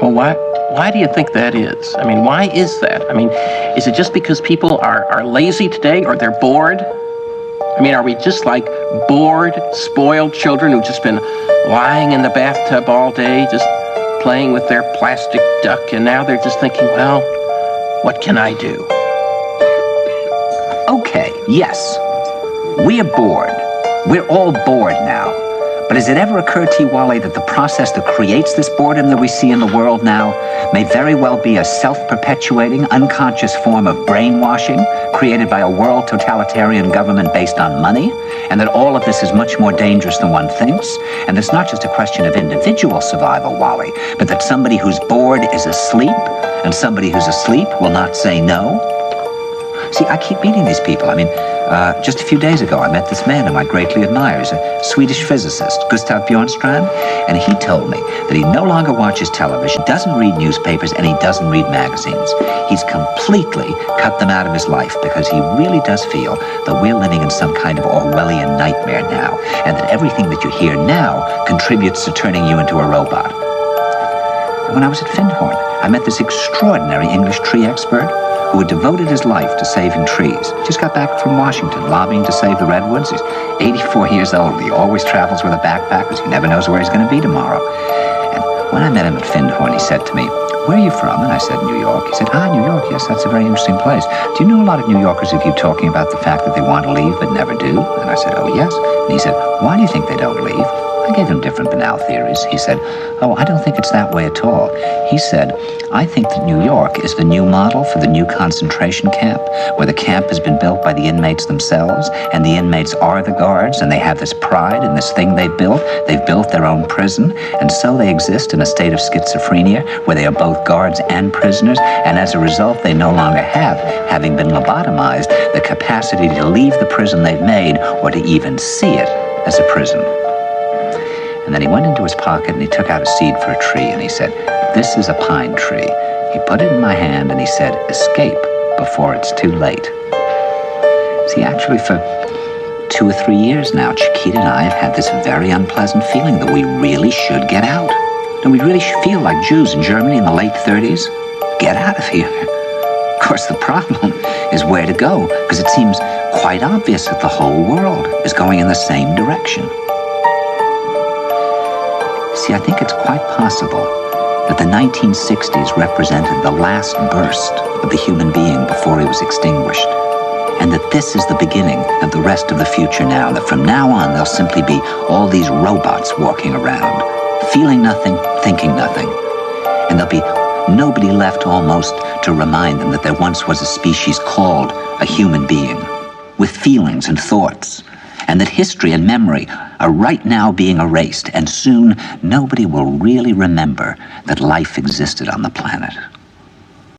Well, why do you think that is? I mean, why is that? I mean, is it just because people are lazy today, or they're bored? I mean, are we just like bored, spoiled children who've just been lying in the bathtub all day, just playing with their plastic duck, and now they're just thinking, well, what can I do? Okay, yes, we are bored. We're all bored now. But has it ever occurred to you, Wally, that the process that creates this boredom that we see in the world now may very well be a self-perpetuating, unconscious form of brainwashing created by a world totalitarian government based on money, and that all of this is much more dangerous than one thinks, and it's not just a question of individual survival, Wally, but that somebody who's bored is asleep, and somebody who's asleep will not say no? See, I keep meeting these people. I mean, just a few days ago, I met this man whom I greatly admire. He's a Swedish physicist, Gustav Bjornstrand, and he told me that he no longer watches television, doesn't read newspapers, and he doesn't read magazines. He's completely cut them out of his life because he really does feel that we're living in some kind of Orwellian nightmare now, and that everything that you hear now contributes to turning you into a robot. When I was at Findhorn, I met this extraordinary English tree expert who had devoted his life to saving trees. Just got back from Washington, lobbying to save the redwoods. He's 84 years old. He always travels with a backpack because he never knows where he's going to be tomorrow. And when I met him at Findhorn, he said to me, "Where are you from?" And I said, "New York." He said, "New York, yes, that's a very interesting place. Do you know a lot of New Yorkers who keep talking about the fact that they want to leave but never do?" And I said, "Oh, yes." And he said, "Why do you think they don't leave?" I gave him different banal theories. He said, "Oh, I don't think it's that way at all." He said, "I think that New York is the new model for the new concentration camp, where the camp has been built by the inmates themselves, and the inmates are the guards, and they have this pride in this thing they've built. They've built their own prison, and so they exist in a state of schizophrenia, where they are both guards and prisoners, and as a result, they no longer have, having been lobotomized, the capacity to leave the prison they've made, or to even see it as a prison." And then he went into his pocket and he took out a seed for a tree and he said, "This is a pine tree." He put it in my hand and he said, "Escape before it's too late." See, actually for 2 or 3 years now, Chiquita and I have had this very unpleasant feeling that we really should get out. And we really should feel like Jews in Germany in the late 30s. Get out of here. Of course, the problem is where to go, because it seems quite obvious that the whole world is going in the same direction. See, I think it's quite possible that the 1960s represented the last burst of the human being before he was extinguished, and that this is the beginning of the rest of the future now, that from now on there'll simply be all these robots walking around, feeling nothing, thinking nothing, and there'll be nobody left almost to remind them that there once was a species called a human being, with feelings and thoughts, and that history and memory are right now being erased, and soon nobody will really remember that life existed on the planet.